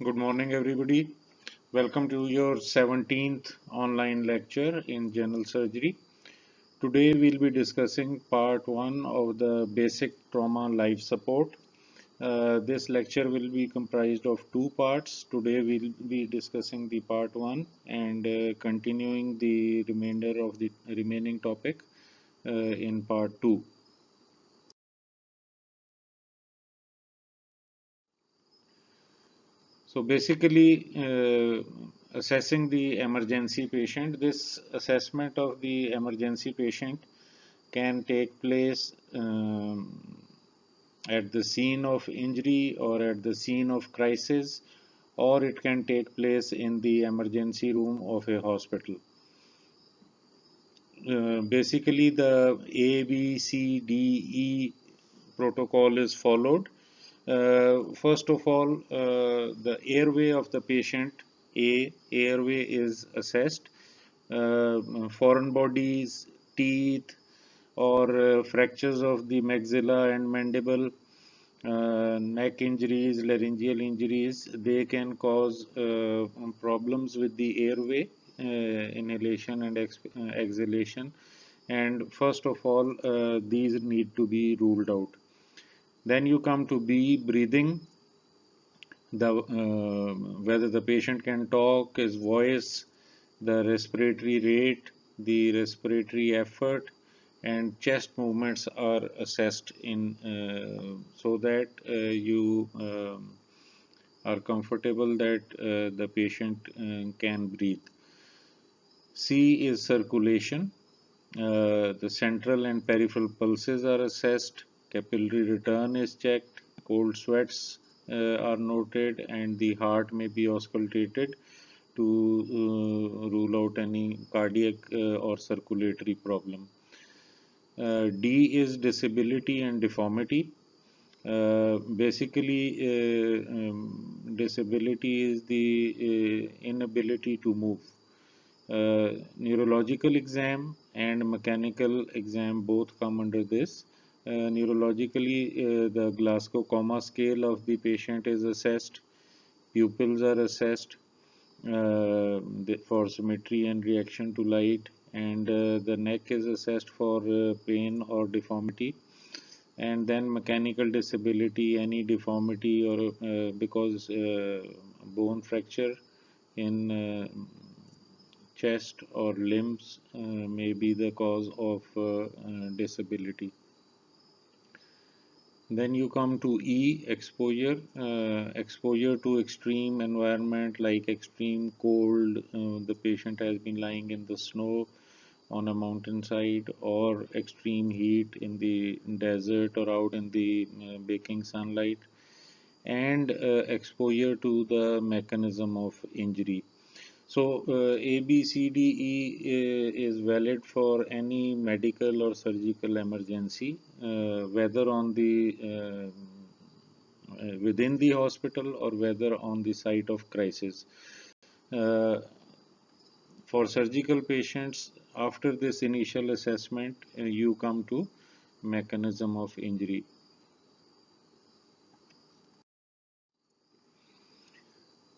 Good morning, everybody. Welcome to your 17th online lecture in general surgery. Today, we'll be discussing part 1 of the basic trauma life support. This lecture will be comprised of two parts. Today, we'll be discussing the part 1 and continuing the remainder of the remaining topic in part 2. So basically, assessing the emergency patient, this assessment of the emergency patient can take place at the scene of injury or at the scene of crisis, or it can take place in the emergency room of a hospital. Basically, the A, B, C, D, E protocol is followed. First of all, the airway of the patient, airway is assessed. Foreign bodies, teeth, or fractures of the maxilla and mandible, neck injuries, laryngeal injuries, they can cause problems with the airway, inhalation and exhalation. And first of all, these need to be ruled out. Then you come to B, breathing. Whether the patient can talk, his voice, the respiratory rate, the respiratory effort, and chest movements are assessed in so that you are comfortable that the patient can breathe. C is circulation. The central and peripheral pulses are assessed, capillary return is checked, cold sweats are noted, and the heart may be auscultated to rule out any cardiac or circulatory problem. D is disability and deformity. Basically, disability is the inability to move. Neurological exam and mechanical exam both come under this. Neurologically, the Glasgow Coma scale of the patient is assessed, pupils are assessed for symmetry and reaction to light, and the neck is assessed for pain or deformity. And then mechanical disability, any deformity or because bone fracture in chest or limbs may be the cause of disability. Then you come to E, exposure. Exposure to extreme environment like extreme cold, the patient has been lying in the snow on a mountainside, or extreme heat in the desert or out in the baking sunlight, and exposure to the mechanism of injury. So A, B, C, D, E is valid for any medical or surgical emergency, whether on the within the hospital or whether on the site of crisis. Uh, for surgical patients, after this initial assessment, you come to mechanism of injury.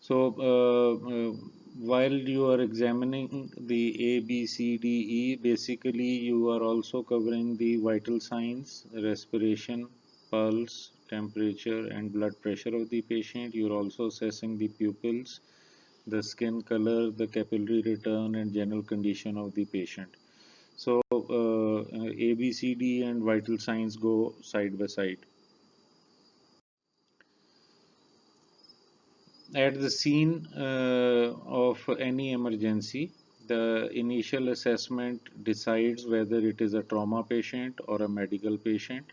So, while you are examining the A, B, C, D, E, basically you are also covering the vital signs, respiration, pulse, temperature, and blood pressure of the patient. You are also assessing the pupils, the skin color, the capillary return, and general condition of the patient. So, A, B, C, D, and vital signs go side by side. At the scene of any emergency, the initial assessment decides whether it is a trauma patient or a medical patient.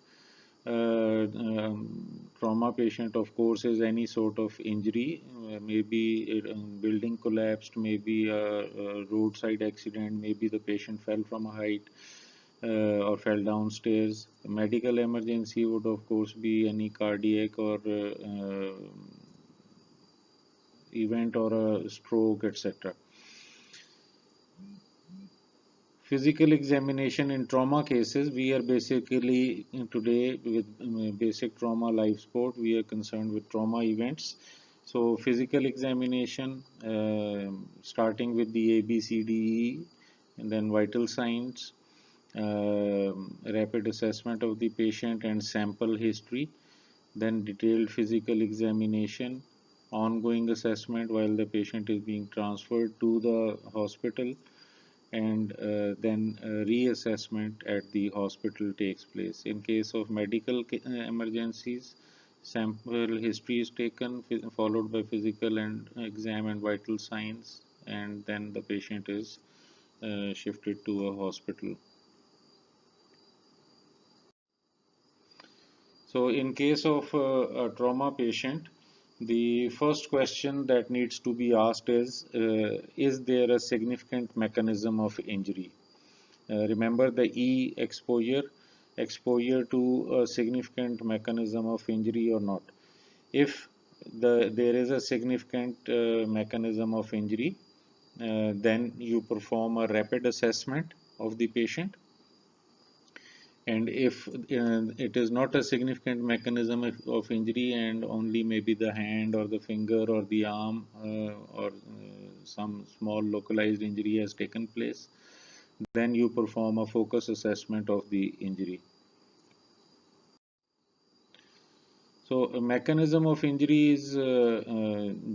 Trauma patient, of course, is any sort of injury, maybe a building collapsed, maybe a roadside accident, maybe the patient fell from a height or fell downstairs. A medical emergency would, of course, be any cardiac or event or a stroke, etc. Physical examination in trauma cases, we are basically today with basic trauma life support, we are concerned with trauma events. So physical examination, starting with the ABCDE, and then vital signs, rapid assessment of the patient and sample history, then detailed physical examination, ongoing assessment while the patient is being transferred to the hospital, and then reassessment at the hospital takes place. In case of medical emergencies, sample history is taken, followed by physical and exam and vital signs, and then the patient is shifted to a hospital. So, in case of a trauma patient, the first question that needs to be asked is there a significant mechanism of injury? Remember the E exposure to a significant mechanism of injury or not. If there is a significant mechanism of injury, then you perform a rapid assessment of the patient, and if it is not a significant mechanism of injury and only maybe the hand or the finger or the arm or some small localized injury has taken place, then you perform a focus assessment of the injury. So, a mechanism of injury is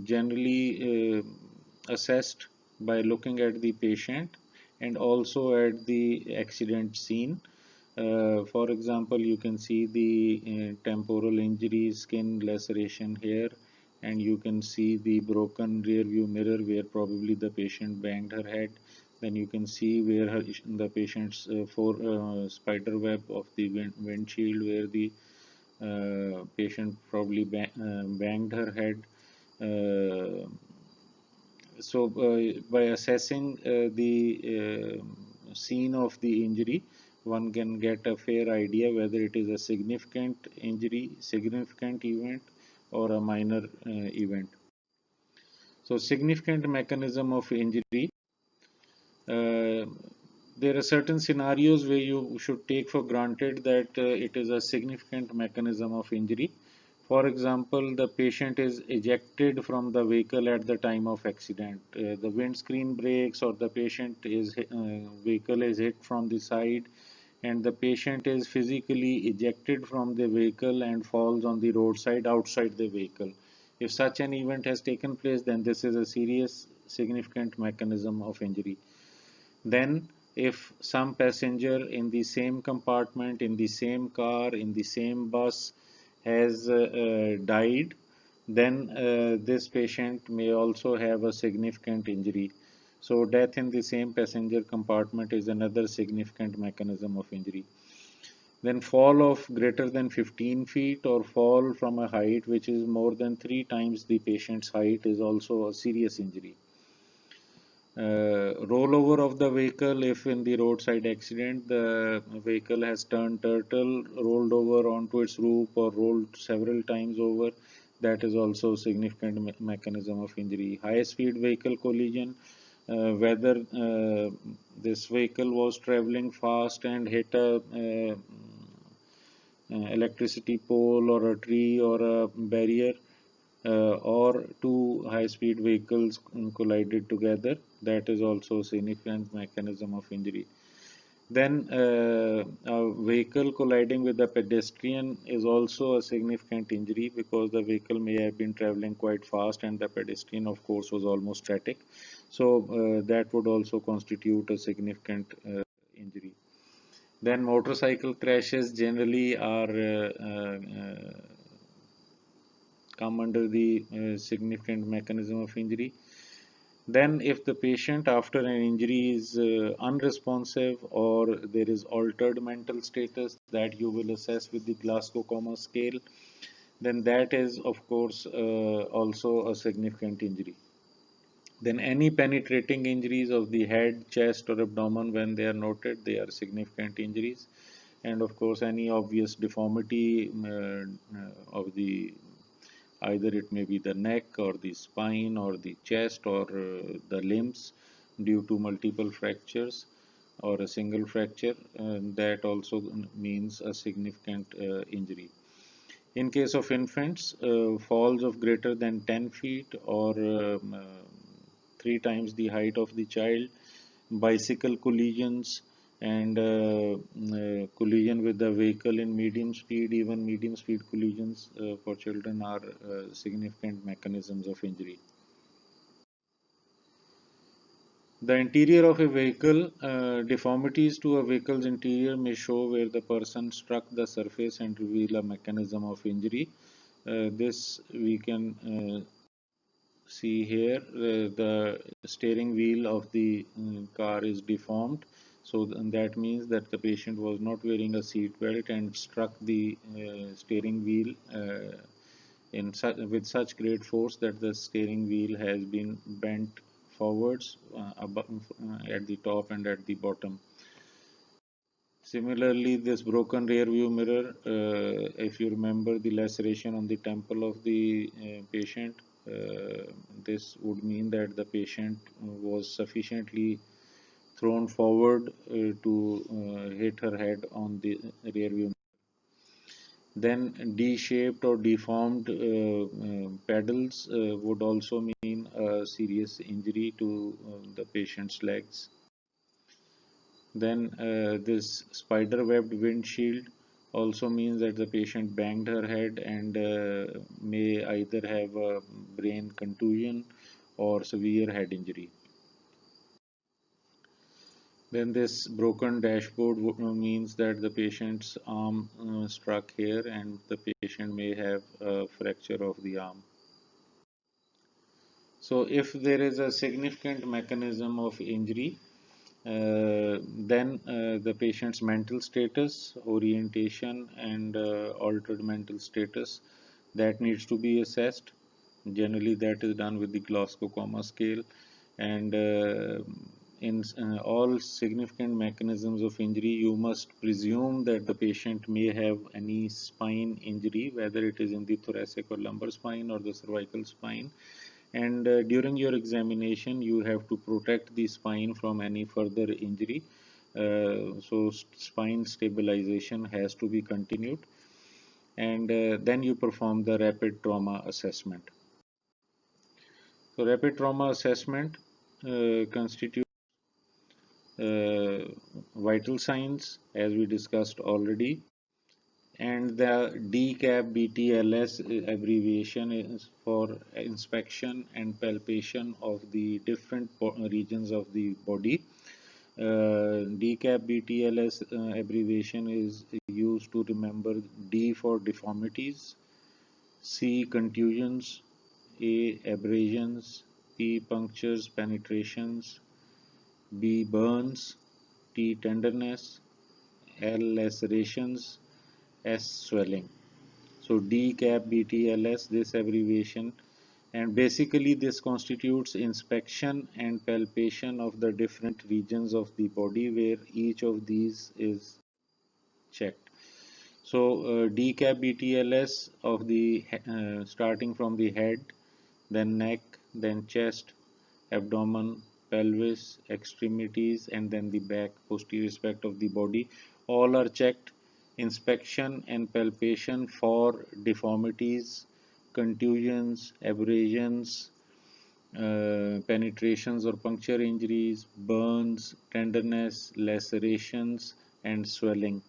generally assessed by looking at the patient and also at the accident scene. For example, you can see the temporal injury, skin laceration here, and you can see the broken rear view mirror where probably the patient banged her head. Then you can see where the patient's spider web of the windshield where the patient probably banged her head. Uh, so, by assessing the scene of the injury, one can get a fair idea whether it is a significant injury, significant event, or a minor event. So, significant mechanism of injury. Uh, there are certain scenarios where you should take for granted that it is a significant mechanism of injury. For example, the patient is ejected from the vehicle at the time of accident. The windscreen breaks, or the patient is vehicle is hit from the side, and the patient is physically ejected from the vehicle and falls on the roadside outside the vehicle. If such an event has taken place, then this is a serious, significant mechanism of injury. Then, if some passenger in the same compartment, in the same car, in the same bus has died, then this patient may also have a significant injury. So, death in the same passenger compartment is another significant mechanism of injury. Then, fall of greater than 15 feet or fall from a height which is more than 3 times the patient's height is also a serious injury. Rollover of the vehicle, if in the roadside accident the vehicle has turned turtle, rolled over onto its roof, or rolled several times over, that is also a significant mechanism of injury. High speed vehicle collision, whether this vehicle was traveling fast and hit a electricity pole or a tree or a barrier, or two high-speed vehicles collided together, that is also a significant mechanism of injury. Then a vehicle colliding with a pedestrian is also a significant injury because the vehicle may have been traveling quite fast and the pedestrian of course was almost static. So that would also constitute a significant injury. Then motorcycle crashes generally are come under the significant mechanism of injury. Then, if the patient after an injury is unresponsive or there is altered mental status that you will assess with the Glasgow Coma scale, then that is, of course, also a significant injury. Then, any penetrating injuries of the head, chest, or abdomen, when they are noted, they are significant injuries. And of course, any obvious deformity of the either it may be the neck or the spine or the chest or the limbs due to multiple fractures or a single fracture, that also means a significant injury. In case of infants, falls of greater than 10 feet or three times the height of the child, bicycle collisions, and collision with the vehicle in medium speed, even medium speed collisions for children are significant mechanisms of injury. The interior of a vehicle, deformities to a vehicle's interior may show where the person struck the surface and reveal a mechanism of injury. This we can see here. The steering wheel of the car is deformed. So that means that the patient was not wearing a seat belt and struck the steering wheel with such great force that the steering wheel has been bent forwards at the top and at the bottom. Similarly, this broken rear view mirror, if you remember the laceration on the temple of the patient, this would mean that the patient was sufficiently thrown forward to hit her head on the rear view. Then D-shaped or deformed pedals would also mean a serious injury to the patient's legs. Then this spider-webbed windshield also means that the patient banged her head and may either have a brain contusion or severe head injury. Then this broken dashboard means that the patient's arm struck here and the patient may have a fracture of the arm. So if there is a significant mechanism of injury, then the patient's mental status, orientation, and altered mental status that needs to be assessed. Generally, that is done with the Glasgow Coma Scale, and in all significant mechanisms of injury, you must presume that the patient may have any spine injury, whether it is in the thoracic or lumbar spine or the cervical spine, and during your examination you have to protect the spine from any further injury. So spine stabilization has to be continued, and then you perform the rapid trauma assessment. So rapid trauma assessment constitutes uh, vital signs as we discussed already, and the DCAP BTLS abbreviation is for inspection and palpation of the different regions of the body. DCAP BTLS abbreviation is used to remember D for deformities, C contusions, A abrasions, P punctures penetrations, B burns, T tenderness, L lacerations, S swelling. So DCAP BTLS, this abbreviation, and basically this constitutes inspection and palpation of the different regions of the body where each of these is checked. So DCAP BTLS of the starting from the head, then neck, then chest, abdomen, pelvis, extremities, and then the back, posterior aspect of the body. All are checked. Inspection and palpation for deformities, contusions, abrasions, penetrations or puncture injuries, burns, tenderness, lacerations, and swelling,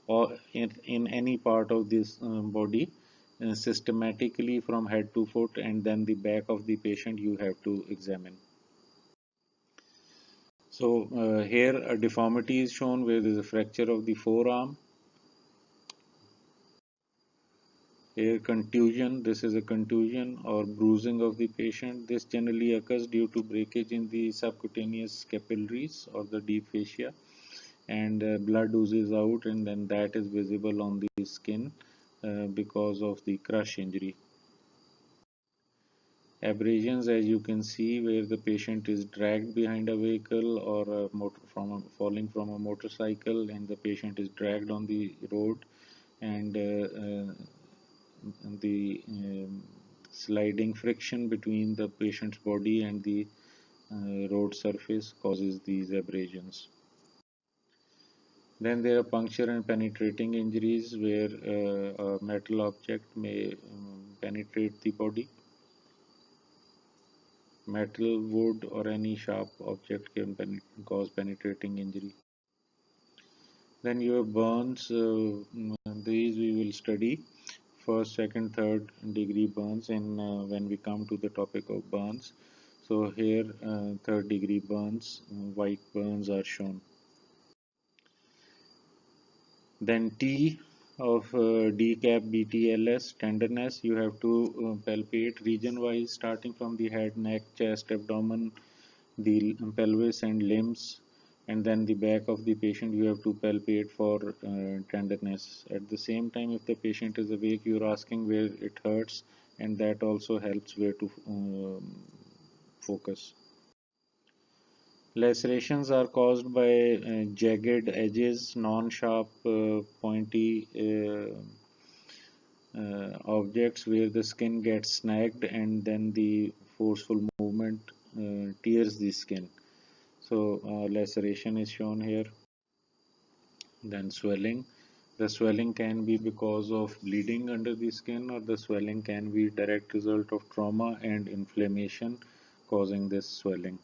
or in any part of this body, systematically from head to foot, and then the back of the patient you have to examine. So here a deformity is shown where there is a fracture of the forearm. Here contusion, this is a contusion or bruising of the patient. This generally occurs due to breakage in the subcutaneous capillaries or the deep fascia, and blood oozes out, and then that is visible on the skin because of the crush injury. Abrasions, as you can see, where the patient is dragged behind a vehicle or falling from a motorcycle, and the patient is dragged on the road, and the sliding friction between the patient's body and the road surface causes these abrasions. Then there are puncture and penetrating injuries where a metal object may penetrate the body. Metal, wood, or any sharp object can cause penetrating injury. Then you have burns. These we will study first, second, third degree burns, and when we come to the topic of burns. So here, third degree burns, white burns are shown. Then T of decap BTLS, tenderness, you have to palpate region wise, starting from the head, neck, chest, abdomen, the pelvis and limbs, and then the back of the patient you have to palpate for tenderness. At the same time, if the patient is awake, you're asking where it hurts, and that also helps where to focus. Lacerations are caused by jagged edges, non-sharp, pointy objects where the skin gets snagged and then the forceful movement tears the skin. So laceration is shown here. Then swelling. The swelling can be because of bleeding under the skin, or the swelling can be direct result of trauma and inflammation causing this swelling.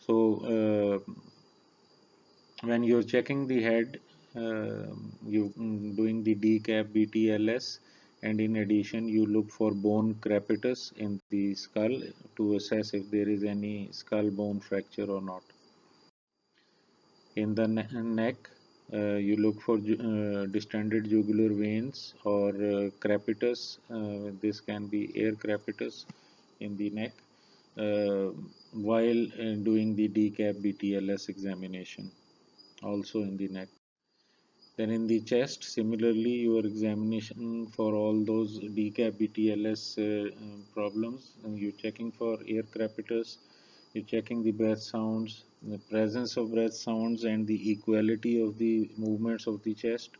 So when you're checking the head, you doing the decap BTLS, and in addition you look for bone crepitus in the skull to assess if there is any skull bone fracture or not. In the neck, you look for distended jugular veins or crepitus. This can be air crepitus in the neck while doing the decap BTLS examination, also in the neck. Then in the chest, similarly, your examination for all those decap BTLS problems, you're checking for air crepitus, you're checking the breath sounds, the presence of breath sounds, and the equality of the movements of the chest.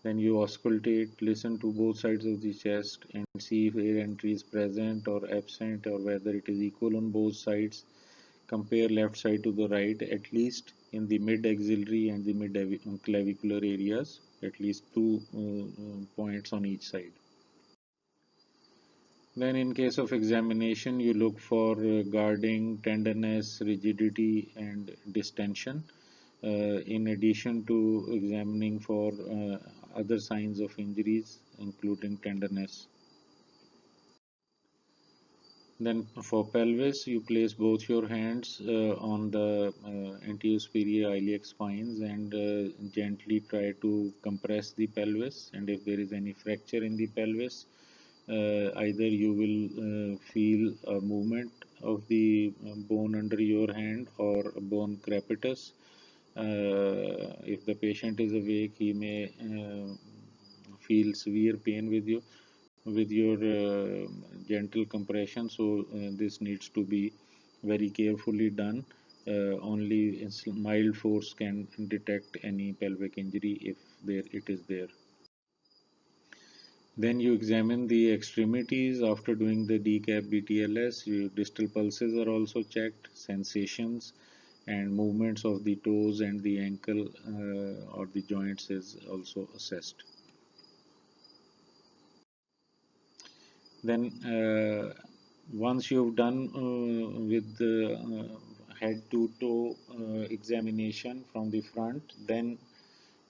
Then you auscultate, listen to both sides of the chest and see if air entry is present or absent, or whether it is equal on both sides. Compare left side to the right, at least in the mid axillary and the mid clavicular areas, at least two points on each side. Then in case of examination, you look for guarding, tenderness, rigidity, and distension. In addition to examining for other signs of injuries, including tenderness. Then for pelvis, you place both your hands on the anterior superior iliac spines and gently try to compress the pelvis. And if there is any fracture in the pelvis, either you will feel a movement of the bone under your hand or a bone crepitus. If the patient is awake, he may feel severe pain with your gentle compression. So this needs to be very carefully done. Only mild force can detect any pelvic injury if it is there. Then you examine the extremities after doing the decap BTLS. Your distal pulses are also checked, sensations and movements of the toes and the ankle or the joints is also assessed. Then once you've done with the head to toe examination from the front, then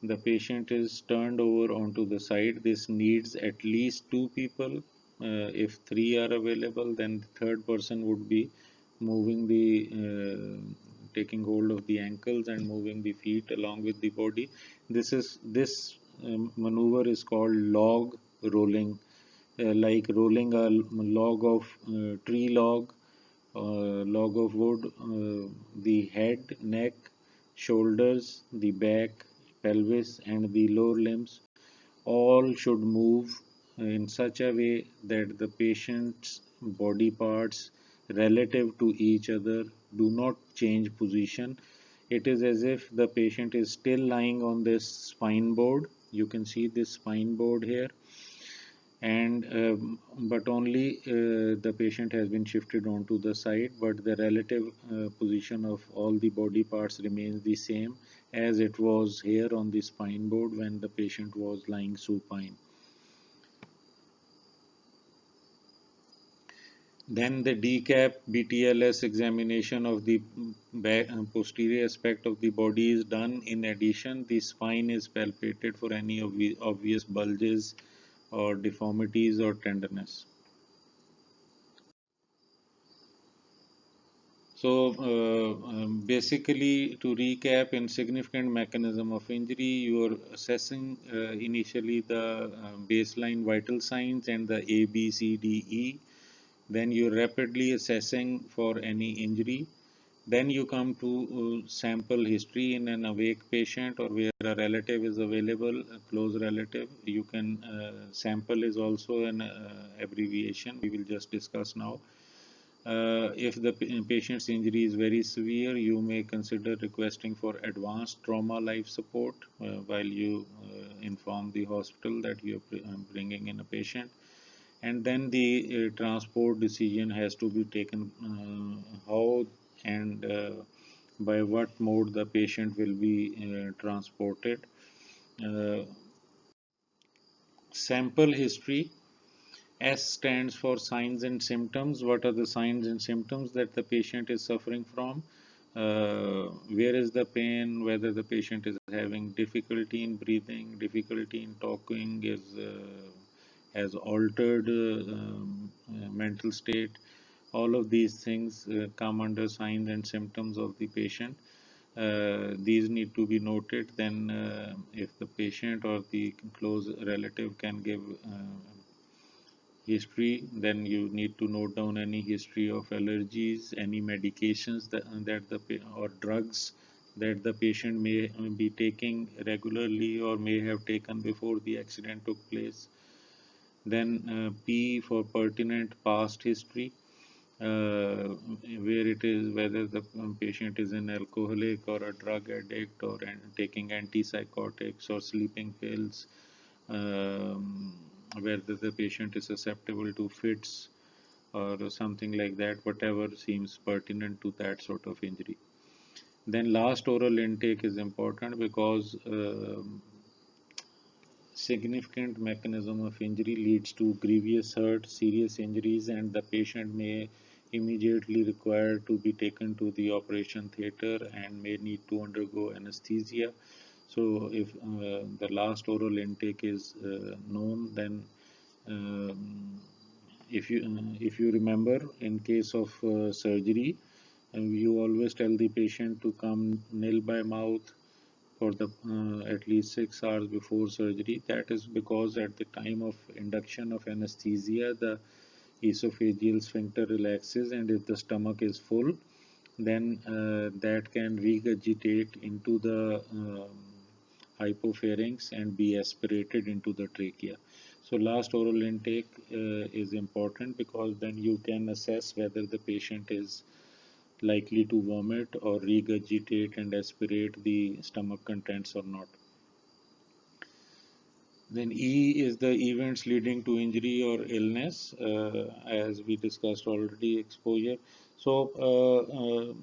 the patient is turned over onto the side. This needs at least two people. If three are available, then the third person would be moving the taking hold of the ankles and moving the feet along with the body. This maneuver is called log rolling, like rolling a log of tree log of wood. The head, neck, shoulders, the back, pelvis, and the lower limbs all should move in such a way that the patient's body parts relative to each other do not change position. It is as if the patient is still lying on this spine board. You can see this spine board here, and but only the patient has been shifted onto the side, but the relative position of all the body parts remains the same as it was here on the spine board when the patient was lying supine. Then the decap BTLS examination of the back, posterior aspect of the body is done. In addition, the spine is palpated for any obvious bulges or deformities or tenderness. So basically, to recap, in significant mechanism of injury, you are assessing initially the baseline vital signs and the A, B, C, D, E. Then you're rapidly assessing for any injury. Then you come to sample history in an awake patient or where a relative is available, a close relative. You can sample is also an abbreviation. We will just discuss now. If the patient's injury is very severe, you may consider requesting for advanced trauma life support while you inform the hospital that you are bringing in a patient. And then the transport decision has to be taken, how and by what mode the patient will be transported. Uh, Sample history. S stands for signs and symptoms. What are the signs and symptoms that the patient is suffering from? Where is the pain? Whether the patient is having difficulty in breathing, difficulty in talking, has altered mental state. All of these things come under signs and symptoms of the patient. These need to be noted. Then, if the patient or the close relative can give history, then you need to note down any history of allergies, any medications or drugs that the patient may be taking regularly or may have taken before the accident took place. Then P for pertinent past history, where it is whether the patient is an alcoholic or a drug addict or taking antipsychotics or sleeping pills, um, whether the patient is susceptible to fits or something like that, whatever seems pertinent to that sort of injury. Then last oral intake is important because significant mechanism of injury leads to grievous hurt, serious injuries, and the patient may immediately require to be taken to the operation theater and may need to undergo anesthesia. So, if the last oral intake is known, then um, if you remember, in case of surgery, you always tell the patient to come nil by mouth for the at least 6 hours before surgery. That is because at the time of induction of anesthesia, the esophageal sphincter relaxes, and if the stomach is full, then that can regurgitate into the hypopharynx and be aspirated into the trachea. So, last oral intake is important because then you can assess whether the patient is likely to vomit or regurgitate and aspirate the stomach contents or not. Then E is the events leading to injury or illness, as we discussed already, exposure. So,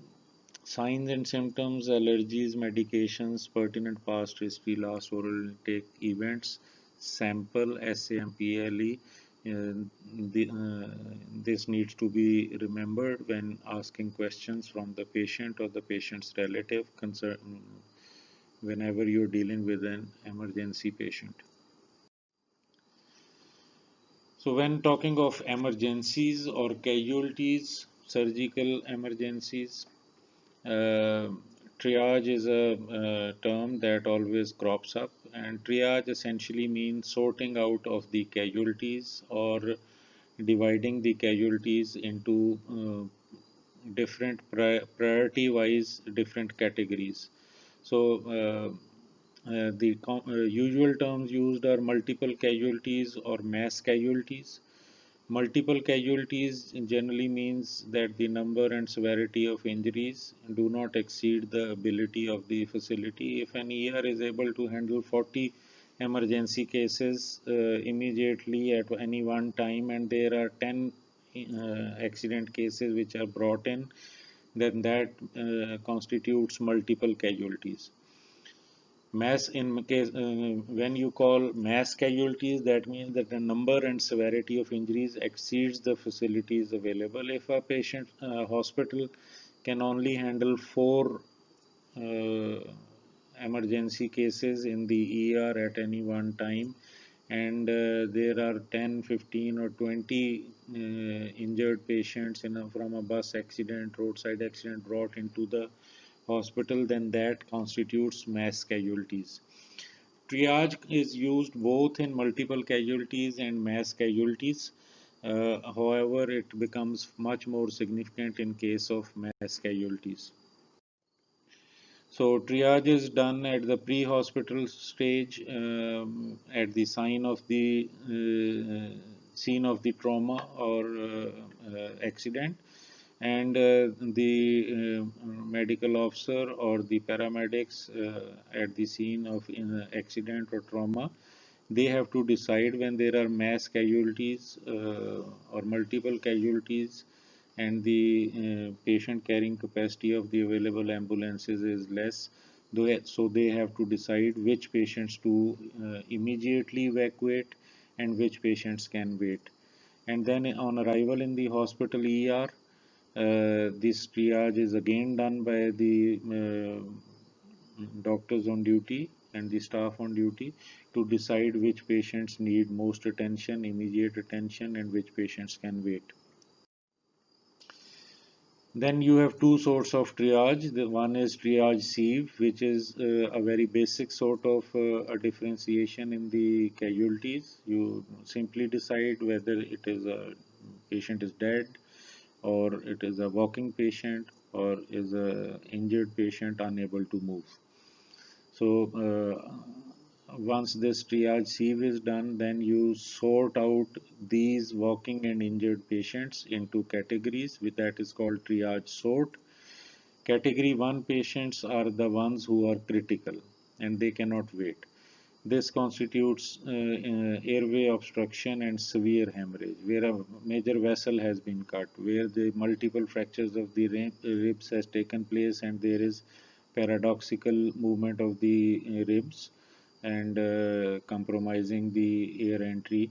signs and symptoms, allergies, medications, pertinent past history, last oral intake, events, sample, SAMPLE. This needs to be remembered when asking questions from the patient or the patient's relative whenever you're dealing with an emergency patient. So, when talking of emergencies or casualties, surgical emergencies, uh, triage is a term that always crops up, and triage essentially means sorting out of the casualties or dividing the casualties into different priority wise different categories. So, the usual terms used are multiple casualties or mass casualties. Multiple casualties generally means that the number and severity of injuries do not exceed the ability of the facility. If an ER is able to handle 40 emergency cases immediately at any one time, and there are 10 accident cases which are brought in, then that constitutes multiple casualties. Mass in case when you call mass casualties, that means that the number and severity of injuries exceeds the facilities available. If a patient hospital can only handle four uh, emergency cases in the ER at any one time, and there are 10, 15, or 20 injured patients from a bus accident, roadside accident brought into the hospital, then that constitutes mass casualties. Triage is used both in multiple casualties and mass casualties. However, it becomes much more significant in case of mass casualties. So triage is done at the pre-hospital stage, at the scene of the trauma or accident, and the medical officer or the paramedics at the scene of accident or trauma, they have to decide when there are mass casualties or multiple casualties, and the patient carrying capacity of the available ambulances is less. So they have to decide which patients to immediately evacuate and which patients can wait. And then on arrival in the hospital ER, this triage is again done by the doctors on duty and the staff on duty to decide which patients need most attention, immediate attention, and which patients can wait. Then you have two sorts of triage. The one is triage sieve, which is a very basic sort of a differentiation in the casualties. You simply decide whether it is a patient is dead, or it is a walking patient, or is a injured patient unable to move. So once this triage sieve is done, then you sort out these walking and injured patients into categories, with that is called triage sort. Category 1 patients are the ones who are critical and they cannot wait. This constitutes airway obstruction and severe hemorrhage, where a major vessel has been cut, where the multiple fractures of the ribs has taken place, and there is paradoxical movement of the ribs and compromising the air entry,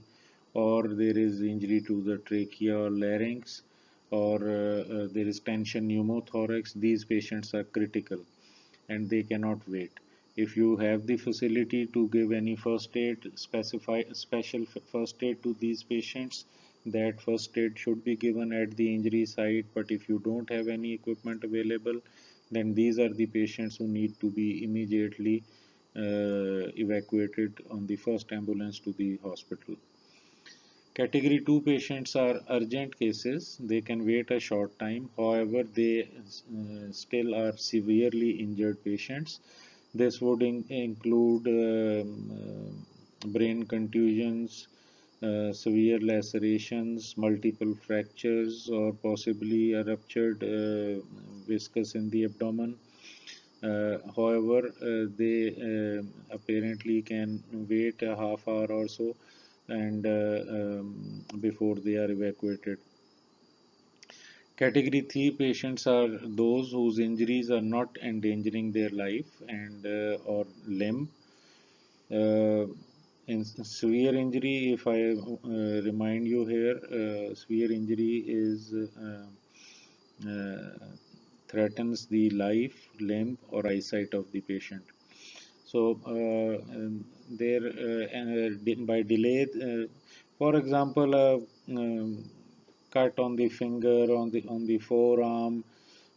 or there is injury to the trachea or larynx, or there is tension pneumothorax. These patients are critical and they cannot wait. If you have the facility to give any first aid, specify special first aid to these patients, that first aid should be given at the injury site. But if you don't have any equipment available, then these are the patients who need to be immediately evacuated on the first ambulance to the hospital. Category 2 patients are urgent cases. They can wait a short time. However, they still are severely injured patients. This would include brain contusions, severe lacerations, multiple fractures, or possibly a ruptured viscus in the abdomen. However, they apparently can wait a half hour or so and before they are evacuated. Category 3 patients are those whose injuries are not endangering their life and or limb. In severe injury, if I remind you here, severe injury is threatens the life, limb, or eyesight of the patient. So there by delay, for example, a cut on the finger, on the forearm,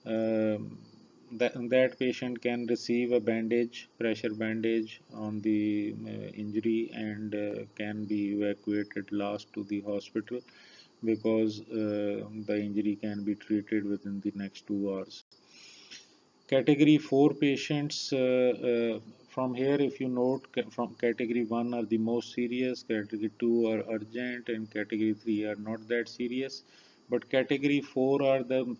that patient can receive a bandage, pressure bandage on the injury, and can be evacuated last to the hospital because the injury can be treated within the next 2 hours. Category 4 patients, from here, if you note, from category 1 are the most serious, category 2 are urgent, and category 3 are not that serious. But category 4 are the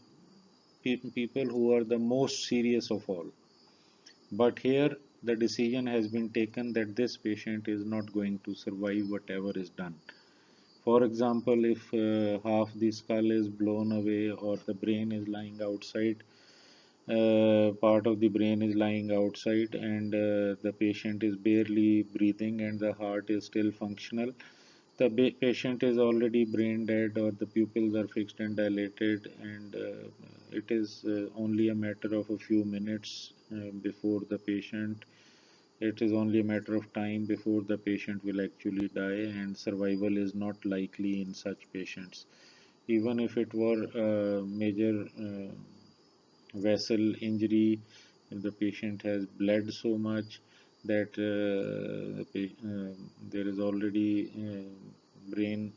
people who are the most serious of all. But here the decision has been taken that this patient is not going to survive whatever is done. For example, if half the skull is blown away or the brain is lying outside, part of the brain is lying outside, and the patient is barely breathing and the heart is still functional, the patient is already brain dead or the pupils are fixed and dilated, and it is only a matter of a few minutes before the patient it is only a matter of time before the patient will actually die, and survival is not likely in such patients. Even if it were a major vessel injury, the patient has bled so much that there is already brain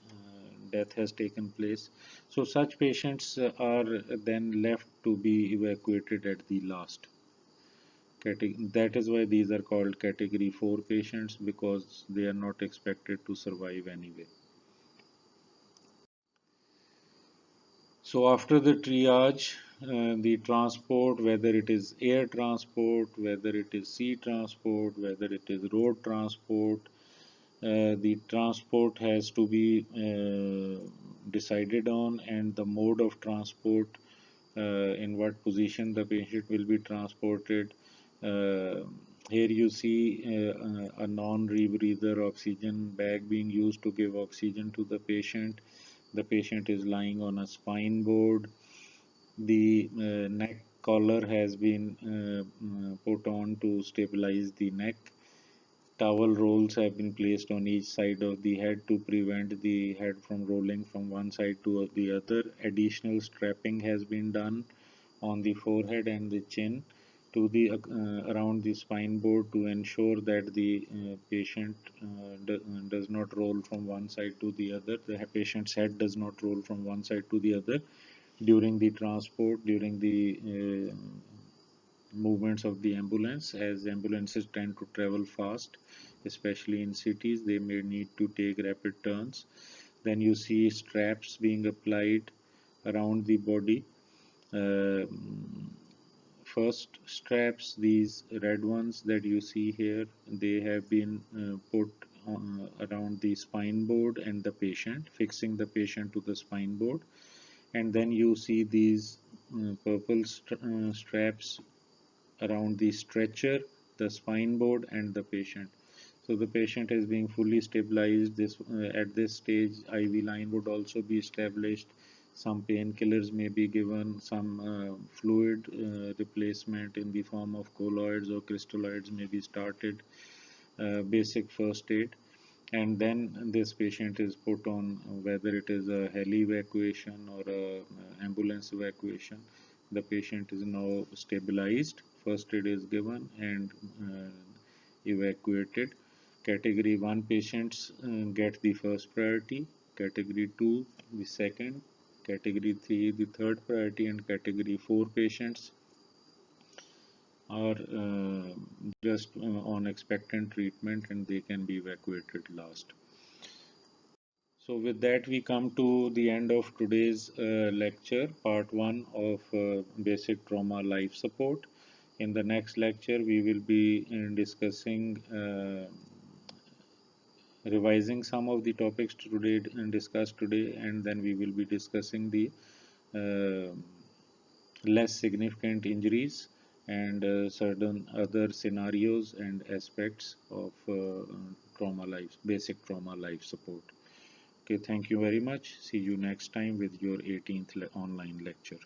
death has taken place. So such patients are then left to be evacuated at the last. That is why these are called category 4 patients, because they are not expected to survive anyway. So after the triage, the transport, whether it is air transport, whether it is sea transport, whether it is road transport, the transport has to be decided on, and the mode of transport, in what position the patient will be transported. Uh, Here you see a non-rebreather oxygen bag being used to give oxygen to the patient. The patient is lying on a spine board. The neck collar has been put on to stabilize the neck. Towel rolls have been placed on each side of the head to prevent the head from rolling from one side to the other. Additional strapping has been done on the forehead and the chin to the around the spine board to ensure that the patient does not roll from one side to the other. The patient's head does not roll from one side to the other during the transport, during the movements of the ambulance, as ambulances tend to travel fast, especially in cities. They may need to take rapid turns. Then you see straps being applied around the body. Um First straps, these red ones that you see here, they have been put around the spine board and the patient, fixing the patient to the spine board. And then you see these purple straps around the stretcher, the spine board, and the patient. So the patient is being fully stabilized. This at this stage, IV line would also be established. Some painkillers may be given. Some fluid replacement in the form of colloids or crystalloids may be started. Basic first aid, and then this patient is put on, whether it is a heli evacuation or a ambulance evacuation. The patient is now stabilized, first aid is given, and evacuated. Category 1 patients get the first priority, category 2 the second, category 3 the third priority, and category 4 patients are just on expectant treatment and they can be evacuated last. So with that, we come to the end of today's lecture, part 1 of basic trauma life support. In the next lecture, we will be discussing, revising some of the topics today and discussed today, and then we will be discussing the uh, less significant injuries and certain other scenarios and aspects of basic trauma life support. Okay, thank you very much. See you next time with your 18th online lecture.